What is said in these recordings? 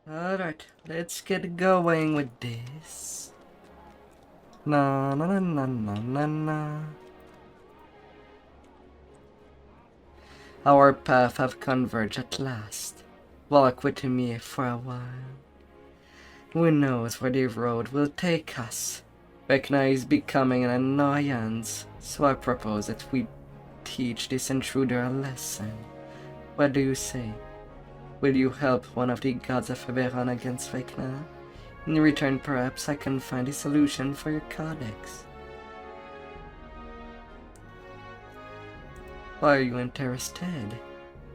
Alright, let's get going with this. Na na na na na na na. Our paths have converged at last. Walk with me for a while. Who knows where the road will take us? Vecna is becoming an annoyance, so I propose that we teach this intruder a lesson. What do you say? Will you help one of the gods of Eberron against Vecna? In return, perhaps I can find a solution for your codex. Why are you interested?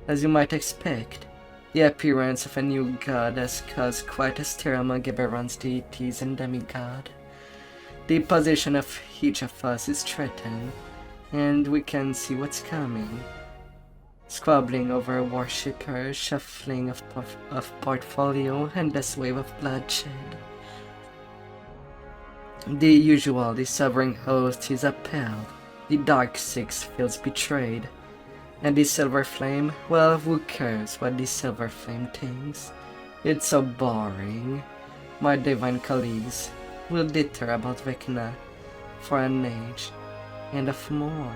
As you might expect, the appearance of a new god has caused quite a stir among Eberron's deities and demigod. The position of each of us is threatened, and we can see what's coming. Squabbling over worshippers, shuffling of portfolio, and this wave of bloodshed. The sovereign host is upheld, the Dark Six feels betrayed, and the Silver Flame, well, who cares what the Silver Flame thinks? It's so boring. My divine colleagues will deter about Vecna for an age, and of more.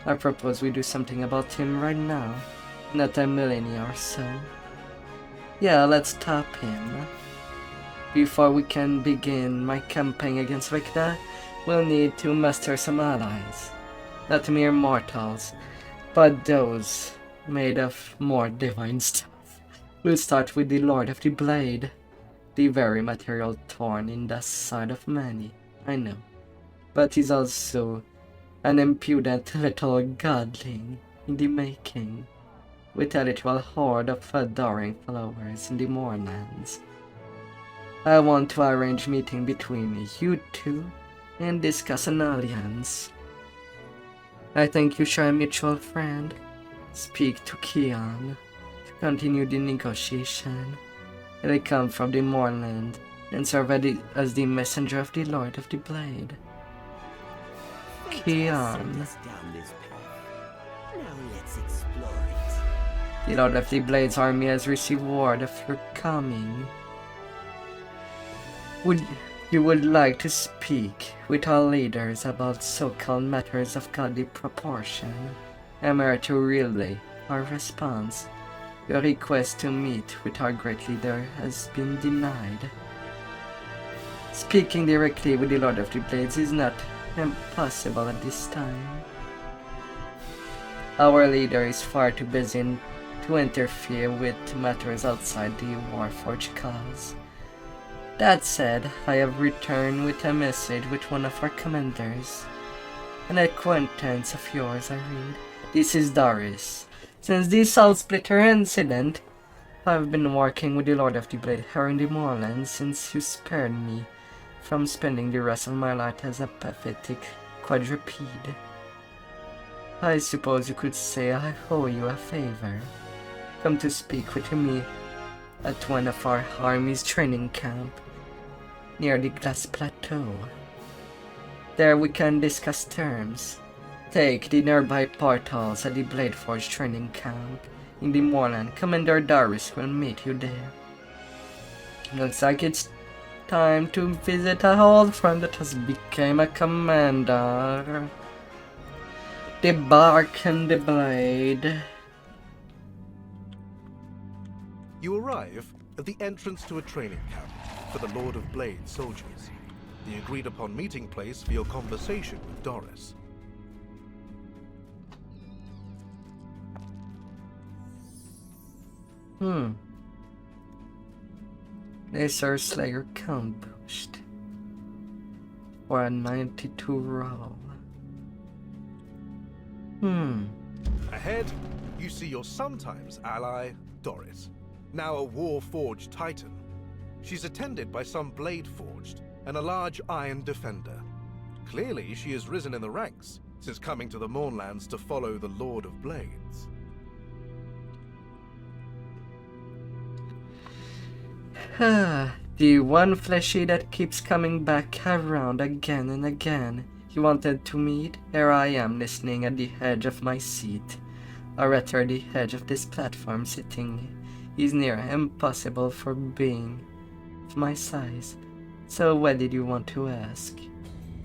I propose we do something about him right now, not a millennia or so. Yeah, let's stop him. Before we can begin my campaign against Vecna, we'll need to muster some allies. Not mere mortals, but those made of more divine stuff. We'll start with the Lord of the Blade, the very material thorn in the side of many, I know. But he's also an impudent little godling in the making, with a literal horde of adoring followers in the moorlands. I want to arrange a meeting between you two and discuss an alliance. I think you share a mutual friend. Speak to Kian to continue the negotiation. They come from the moorland and serve as the messenger of the Lord of the Blade. Kian. The Lord of the Blade's army has received word of your coming. You would like to speak with our leaders about so-called matters of godly proportion? Am I to relay our response? Your request to meet with our great leader has been denied. Speaking directly with the Lord of the Blades is not impossible at this time. Our leader is far too busy to interfere with matters outside the Warforged cause. That said, I have returned with a message with one of our commanders. An acquaintance of yours, I read. This is Doris. Since the Soul Splitter incident, I've been working with the Lord of the Blade here in the moorlands since you spared me from spending the rest of my life as a pathetic quadruped. I suppose you could say I owe you a favor. Come to speak with me at one of our army's training camp near the Glass Plateau. There we can discuss terms. Take the nearby portals at the Bladeforge training camp in the moorland. Commander Darius will meet you there. Looks like it's time to visit a old friend that has become a commander. The Bark and the Blade. You arrive at the entrance to a training camp for the Lord of Blade soldiers, the agreed-upon meeting place for your conversation with Doris. Laser Slayer count boost for a 92 roll. Ahead, you see your sometimes ally, Doris, now a Warforged Titan. She's attended by some Blade Forged and a large Iron Defender. Clearly, she has risen in the ranks since coming to the Mournlands to follow the Lord of Blades. The one fleshy that keeps coming back around again and again. You wanted to meet? Here I am listening at the edge of my seat, or rather the edge of this platform, sitting is near impossible for being of my size. So what did you want to ask?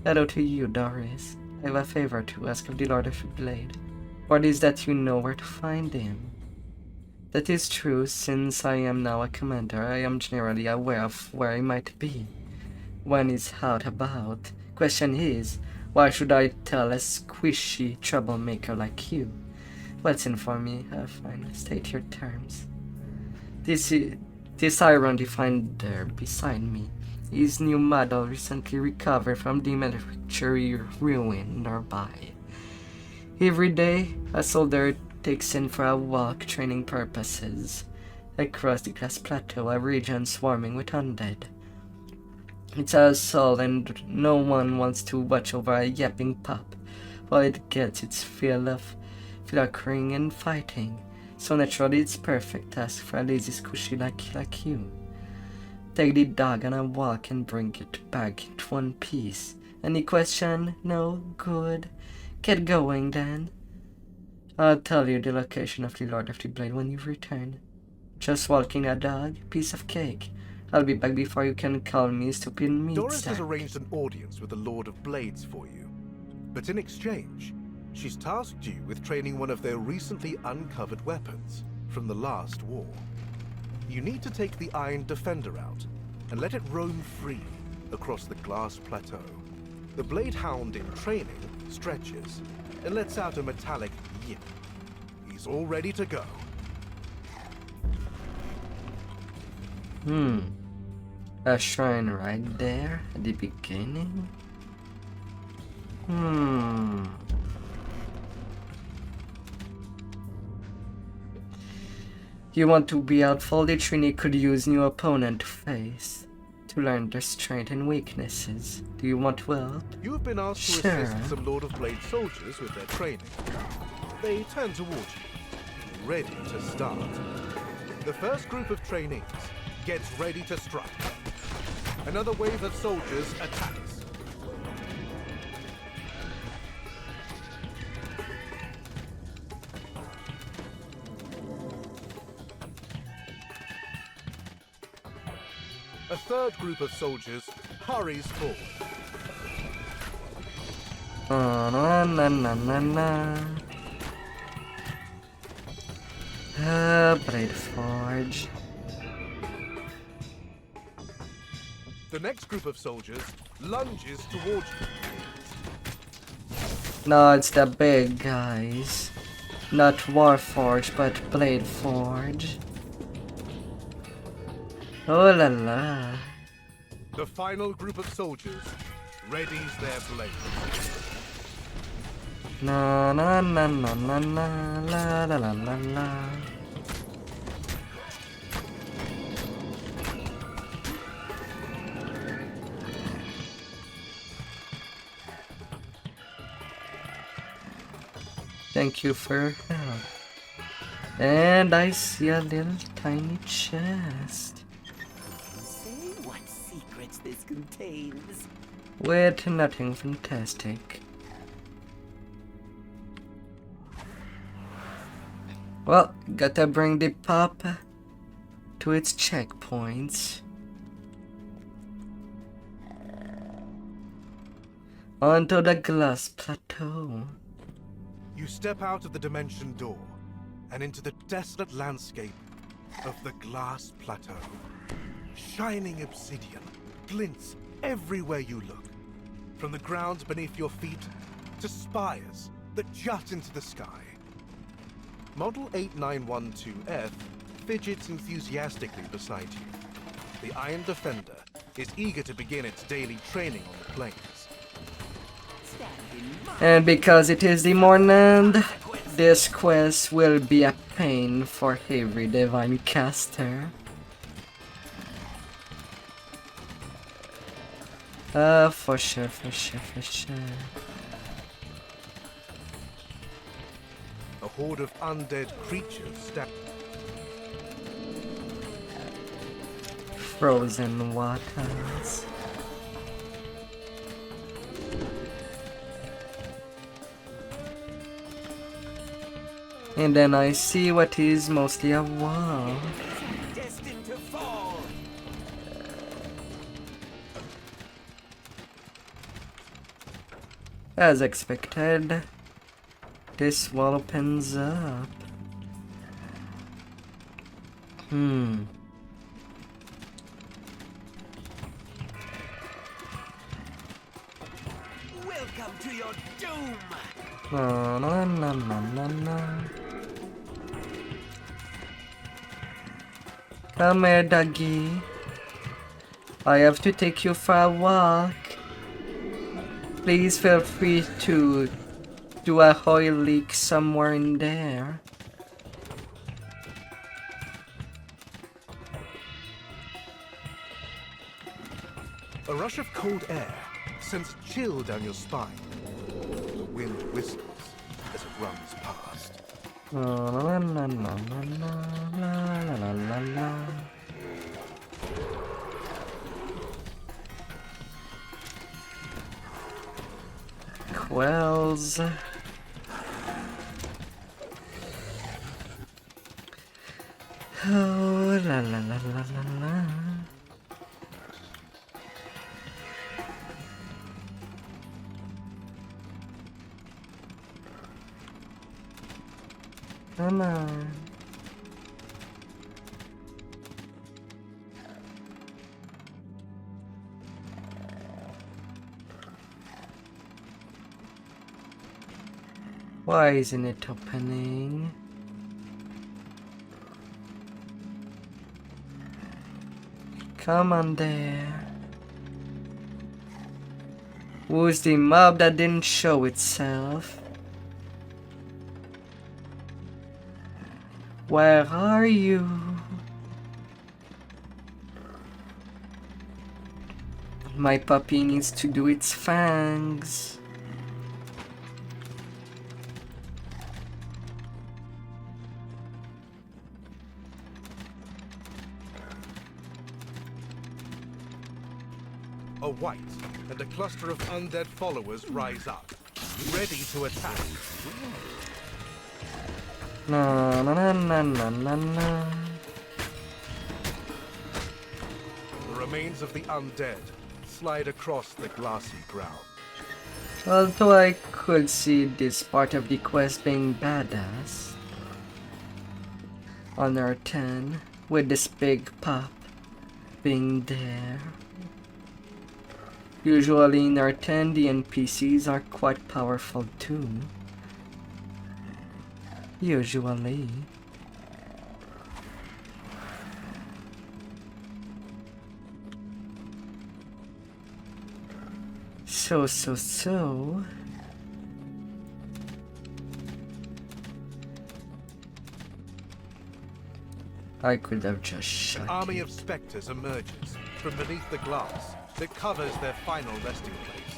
Hello to you, Doris. I have a favor to ask of the Lord of the Blade. What is that you know where to find him? That is true, since I am now a commander, I am generally aware of where he might be when he's out about. Question is, why should I tell a squishy troublemaker like you? What's in for me? Fine, state your terms. This iron defined there beside me. His new model recently recovered from the manufacturing ruin nearby. Every day, a soldier takes in for a walk training purposes across the glass plateau, a region swarming with undead. It's a soul, and no one wants to watch over a yapping pup while it gets its fill of fluckering and fighting. So naturally, it's perfect task for a lazy squishy like you. Take the dog on a walk and bring it back in one piece. Any question? No? Good. Get going then. I'll tell you the location of the Lord of the Blade when you return. Just walking a dog? Piece of cake. I'll be back before you can call me stupid meat Doris sack. has arranged an audience with the Lord of Blades for you. But in exchange, she's tasked you with training one of their recently uncovered weapons from the last war. You need to take the Iron Defender out and let it roam free across the glass plateau. The Blade Hound in training stretches and lets out a metallic yip. He's all ready to go. A shrine right there at the beginning? You want to be helpful? The Trini could use new opponent to face to learn their strengths and weaknesses. Do you want to help? You have been asked to Sure. assist some Lord of Blade soldiers with their training. They turn towards you, ready to start. The first group of trainees gets ready to strike. Another wave of soldiers attacks. A third group of soldiers hurries forward. Na na na na na. Blade Forge. The next group of soldiers lunges towards you. No, it's the big guys. Not Warforge, but Blade Forge. Oh la la. The final group of soldiers readies their blades. Na na na na na na la la la la la. Thank you for your help. And I see a little tiny chest Say what secrets this contains. with nothing fantastic. Well, gotta bring the pup to its checkpoints. Onto the glass plateau. You step out of the dimension door and into the desolate landscape of the glass plateau. Shining obsidian glints everywhere you look, from the ground beneath your feet to spires that jut into the sky. Model 8912F fidgets enthusiastically beside you. The Iron Defender is eager to begin its daily training on the plains. And because it is the morning, this quest will be a pain for every divine caster. For sure, for sure, for sure. A horde of undead creatures Frozen waters. And then I see what is mostly a wall. As expected, this wall opens up. Welcome to your doom! Na na na na na na. Come here, doggy. I have to take you for a walk. Please feel free to do a oil leak somewhere in there. A rush of cold air sends a chill down your spine. The wind whistles as it runs past. La la la la la la la la la. Quells. Oh la la la la la la. Come on. Why isn't it opening? Come on there. Who's the mob that didn't show itself? Where are you? My puppy needs to do its fangs. A white and a cluster of undead followers rise up, ready to attack. Na na na na na na na. The remains of the undead slide across the glassy ground. Although I could see this part of the quest being badass. On our 10, with this big pop being there. Usually in our 10, the NPCs are quite powerful too. Usually. So. I could have just shot An army it. of spectres emerges from beneath the glass that covers their final resting place.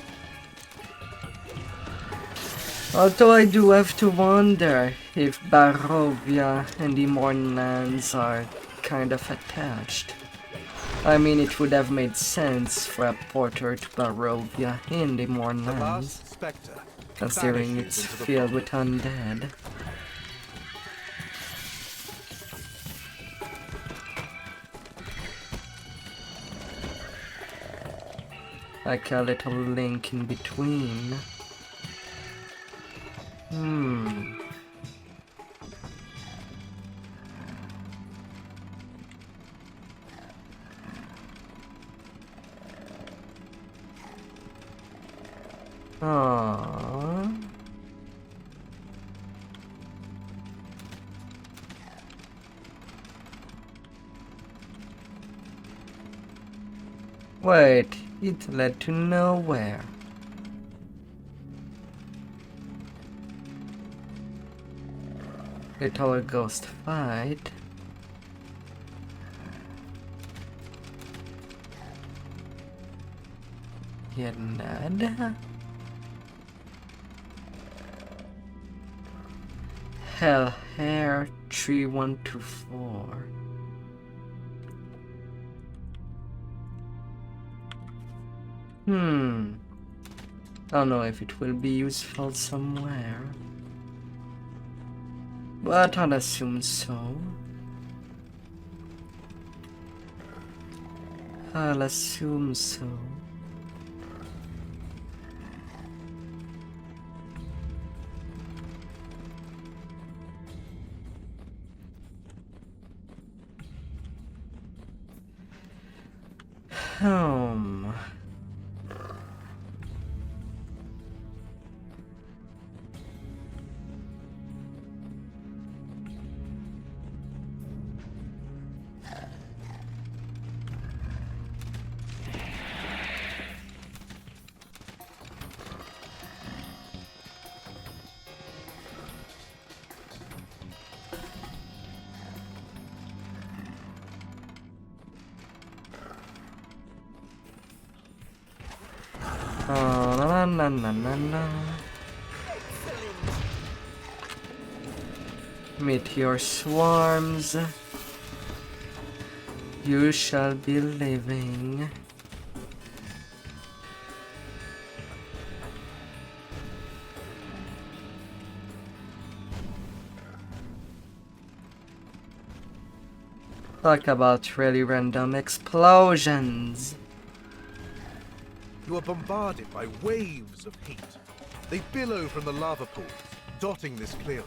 Although I do have to wonder if Barovia and the Mornlands are kind of attached. I mean, it would have made sense for a porter to Barovia in the The Mornlands, last spectre considering vanishes it's into the filled fog. with undead. Like a little link in between. Aww. Wait, it led to nowhere. Little ghost fight. Yet nada. Hell Hair 3124. I don't know if it will be useful somewhere. But I'll assume so. I'll assume so. home. Na na na na na. Meteor swarms. You shall be living. Talk about really random explosions. You are bombarded by waves of heat. They billow from the lava pools, dotting this clearing.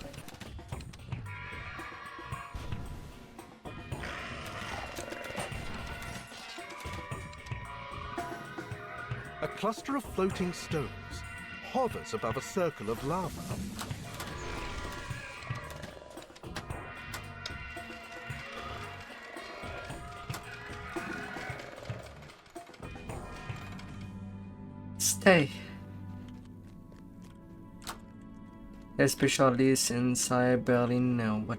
A cluster of floating stones hovers above a circle of lava. Stay. Especially since I barely know what.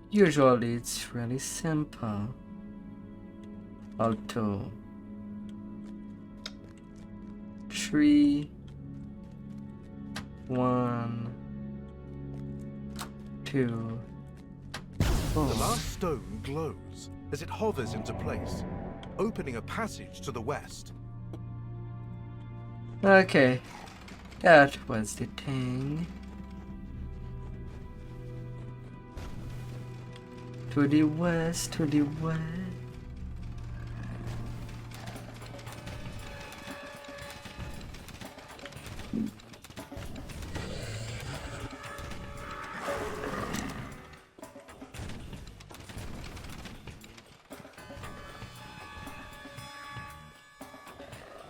Usually it's really simple. Alto. 3, 1, 2. The last stone glows as it hovers into place, opening a passage to the west. Okay, that was the thing. To the west, to the west.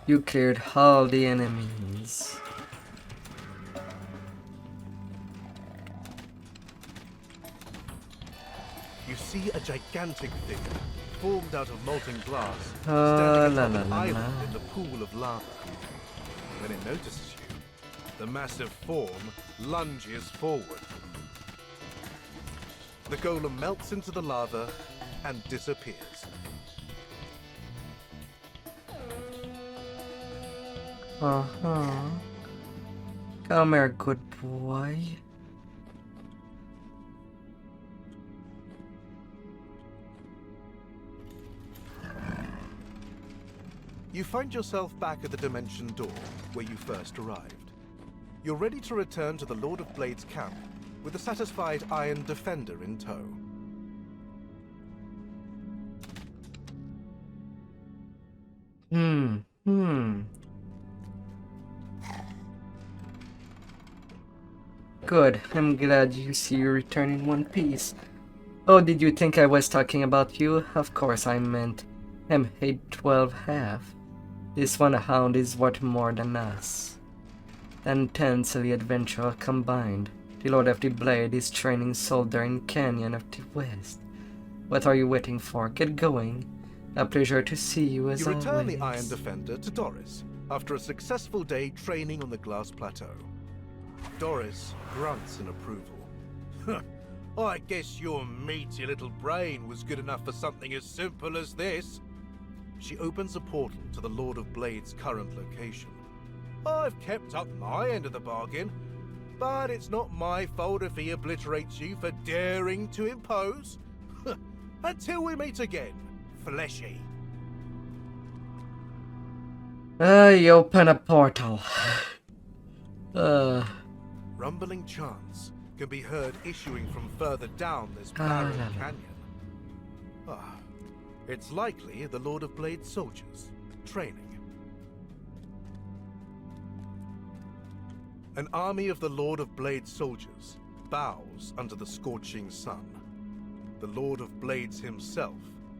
You cleared all the enemies. You see a gigantic figure formed out of molten glass, La, standing la, atop an la, island la. in the pool of lava. When it notices you, the massive form lunges forward. The golem melts into the lava and disappears. Uh-huh. Come here, good boy. You find yourself back at the dimension door where you first arrived. You're ready to return to the Lord of Blades camp with a satisfied Iron Defender in tow. Good, I'm glad you see you return in one piece. Oh, did you think I was talking about you? Of course I meant M812 half. This one hound is worth more than us. And 10 silly adventure combined. The Lord of the Blade is training soldier in Canyon of the West. What are you waiting for? Get going. A pleasure to see you as You return always. the Iron Defender to Doris after a successful day training on the glass plateau. Doris grunts in approval. I guess your meaty little brain was good enough for something as simple as this. She opens a portal to the Lord of Blades' current location. I've kept up my end of the bargain, but it's not my fault if he obliterates you for daring to impose. Until we meet again, Fleshy. You open a portal. Rumbling chants can be heard issuing from further down this la, barren la. canyon. It's likely the Lord of Blades soldiers, training. An army of the Lord of Blades soldiers bows under the scorching sun. The Lord of Blades himself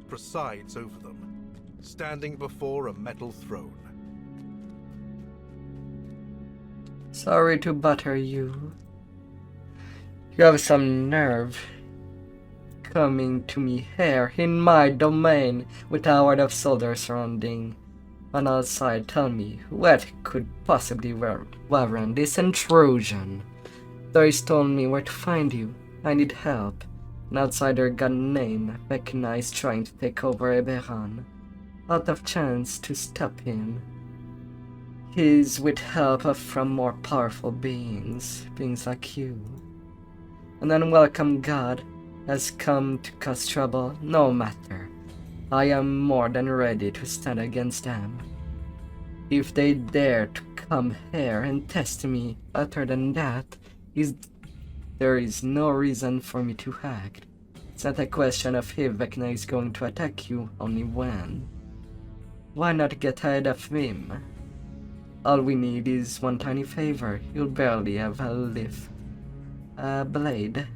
presides over them, standing before a metal throne. Sorry to butter you. You have some nerve coming to me here in my domain with a horde of soldiers surrounding on all sides. Tell me, what could possibly warrant this intrusion? Doris told me where to find you. I need help. An outsider god named Vecna is trying to take over Eberron. Out of chance to stop him. He's with help from more powerful beings like you. An unwelcome god has come to cause trouble. No matter. I am more than ready to stand against them. If they dare to come here and test me, other than that, there is no reason for me to act. It's not a question of if Vecna is going to attack you, only when. Why not get ahead of him? All we need is one tiny favor. You'll barely have a blade.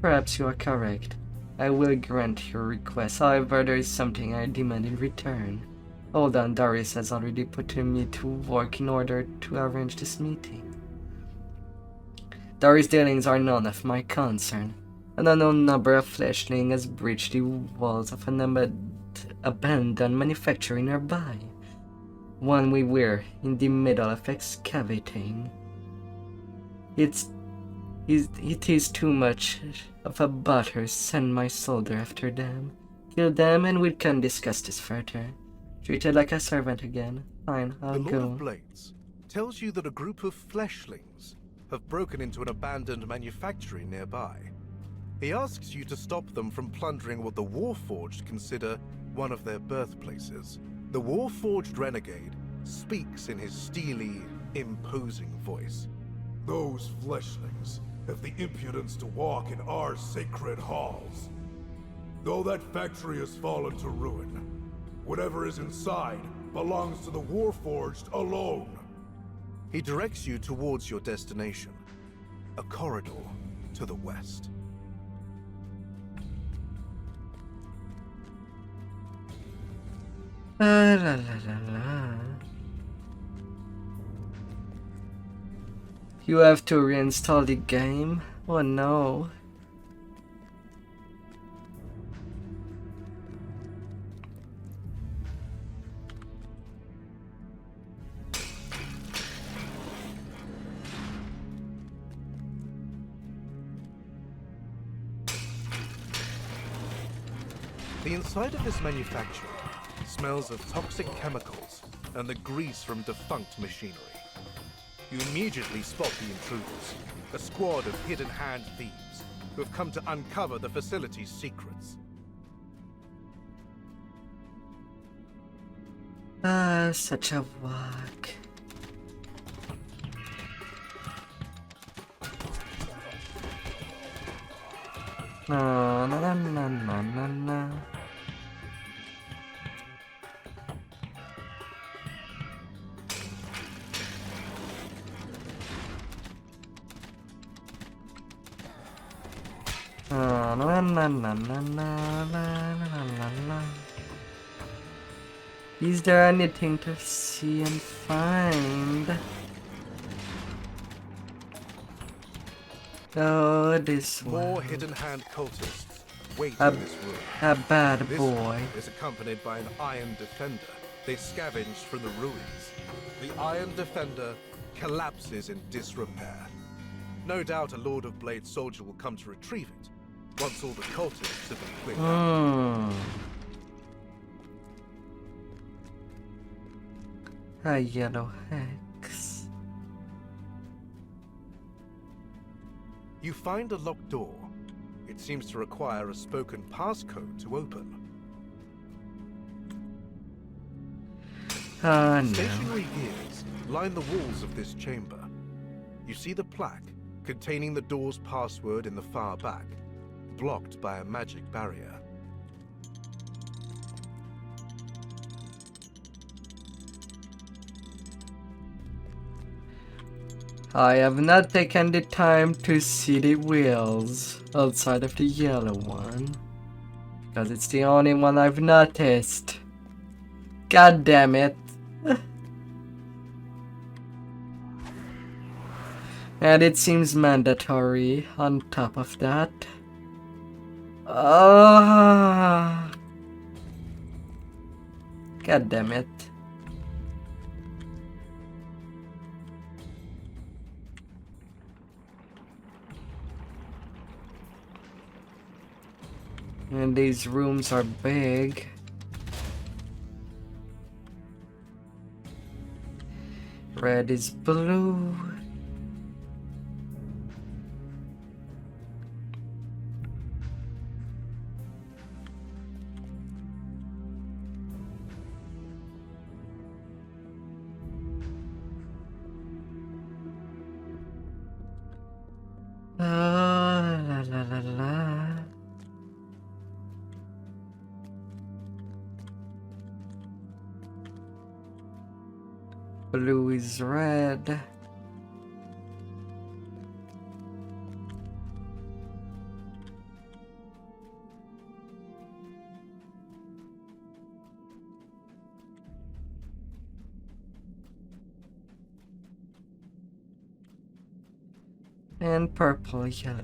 Perhaps you are correct. I will grant your request. However, there is something I demand in return. Hold on, Doris has already put me to work in order to arrange this meeting. Doris' dealings are none of my concern. An unknown number of fleshling has breached the walls of an abandoned manufactory nearby. One we were in the middle of excavating. It is too much of a bother. Send my soldier after them. Kill them and we can discuss this further. Treated like a servant again. Fine, I'll go. The Lord of Blades tells you that a group of fleshlings have broken into an abandoned manufactory nearby. He asks you to stop them from plundering what the Warforged consider one of their birthplaces. The Warforged renegade speaks in his steely, imposing voice. Those fleshlings have the impudence to walk in our sacred halls. Though that factory has fallen to ruin, whatever is inside belongs to the Warforged alone. He directs you towards your destination, a corridor to the west. La la la. You have to reinstall the game? Oh no. The inside of this manufactory smells of toxic chemicals and the grease from defunct machinery. You immediately spot the intruders, a squad of hidden-hand thieves who have come to uncover the facility's secrets. Such a whack. Na na na na na na na. Na na na na na na na na. Is there anything to see and find? Oh, this More one. hidden-hand cultists wait A- in this room. A bad This boy. one is accompanied by an Iron Defender they scavenged from the ruins. The Iron Defender collapses in disrepair. No doubt a Lord of Blade soldier will come to retrieve it, once all the cultists have been cleared out. A yellow hex. You find a locked door. It seems to require a spoken passcode to open. Ah, no. Stationary gears line the walls of this chamber. You see the plaque containing the door's password in the far back, blocked by a magic barrier. I have not taken the time to see the wheels outside of the yellow one, because it's the only one I've noticed. God damn it. And it seems mandatory on top of that. Ah, God damn it. And these rooms are big. Red is blue. La la la la. Blue is red. And purple yellow.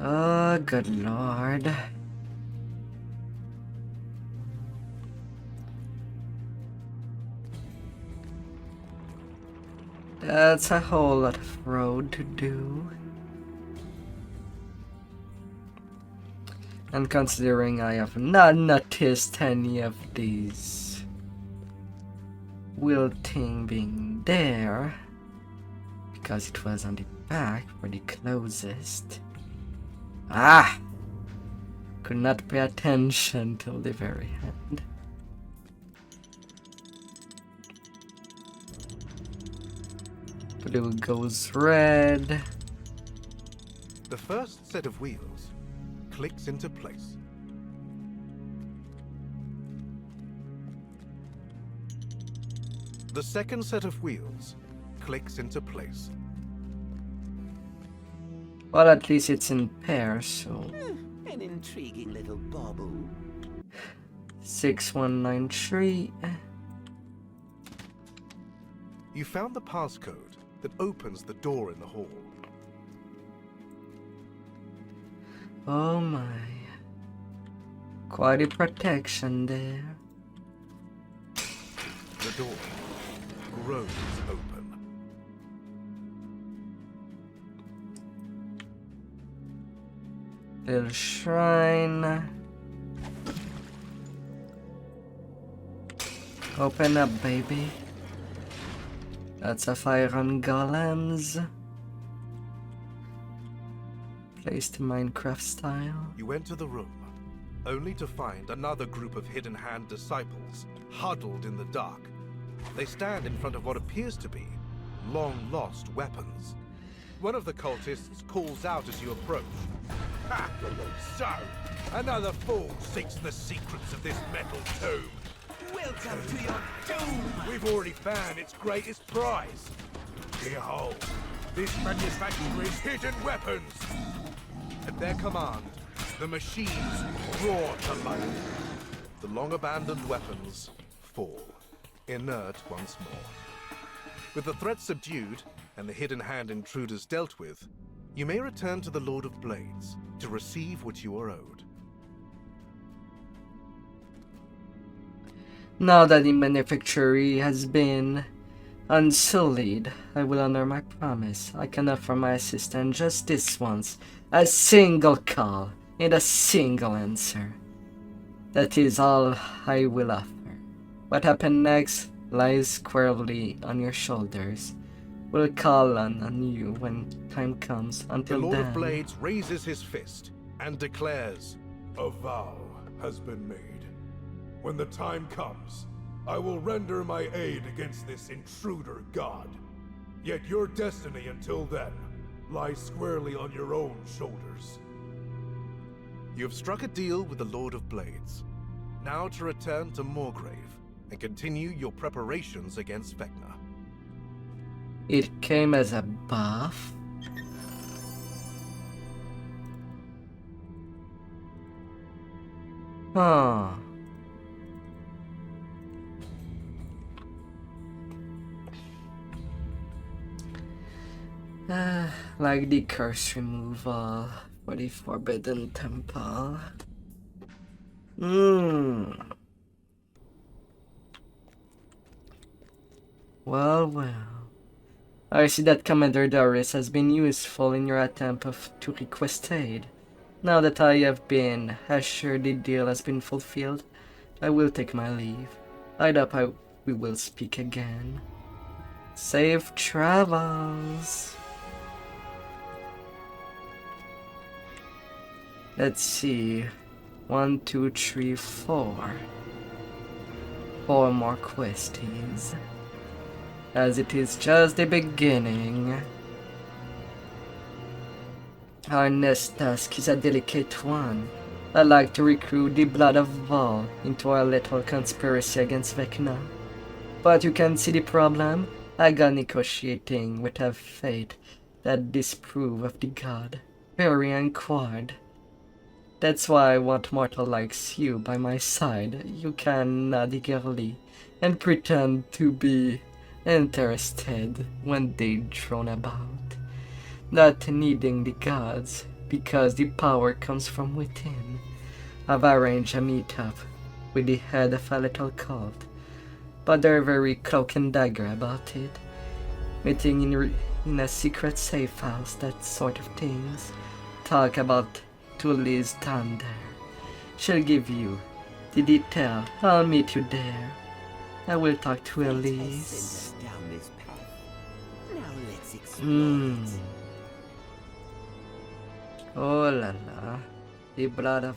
Oh, good lord. That's a whole lot of road to do. And considering I have not noticed any of these wilting being there, because it was on the back for the closest. Ah! Could not pay attention till the very end. Blue goes red. The first set of wheels clicks into place. The second set of wheels clicks into place. Well, at least it's in pairs, so... An intriguing little bauble. 6193. You found the passcode that opens the door in the hall. Oh my. Quite a protection there. The door grows open. Little shrine. Open up, baby. That's a fire on golems. Placed Minecraft style. You enter the room, only to find another group of Hidden Hand disciples huddled in the dark. They stand in front of what appears to be long-lost weapons. One of the cultists calls out as you approach. Ha! So, another fool seeks the secrets of this metal tomb. Welcome to your doom! We've already found its greatest prize. Behold, this manufacturer's hidden weapons. At their command, the machines roar to life. The long-abandoned weapons fall, inert once more. With the threat subdued and the Hidden Hand intruders dealt with, you may return to the Lord of Blades to receive what you are owed. Now that the manufactory has been unsullied, I will honor my promise. I can offer my assistant just this once. A single call and a single answer. That is all I will offer. What happened next lies squarely on your shoulders. We'll call on you when time comes. Until The Lord then... of Blades raises his fist and declares, A vow has been made. When the time comes, I will render my aid against this intruder god. Yet your destiny until then lies squarely on your own shoulders. You have struck a deal with the Lord of Blades. Now to return to Moorgrave and continue your preparations against Vecna. It came as a buff. Huh. Like the curse removal for the Forbidden Temple. Well. I see that Commander Doris has been useful in your attempt to request aid. Now that I have been assured the deal has been fulfilled, I will take my leave. I hope we will speak again. Safe travels! Let's see. 1, 2, 3, 4. 4 more questies. As it is just the beginning. Our next task is a delicate one. I'd like to recruit the Blood of Val into our little conspiracy against Vecna. But you can see the problem? I got negotiating with a fate that disprove of the god, very unquiet. That's why I want mortal likes you by my side. You can nod eagerly and pretend to be interested when they drone about, not needing the gods because the power comes from within. I've arranged a meetup with the head of a little cult, but they're very cloak and dagger about it. Meeting in a secret safe house, that sort of things. Talk about to Liz down there. She'll give you the detail. I'll meet you there. I will talk to Elise. Oh la la. The Blood of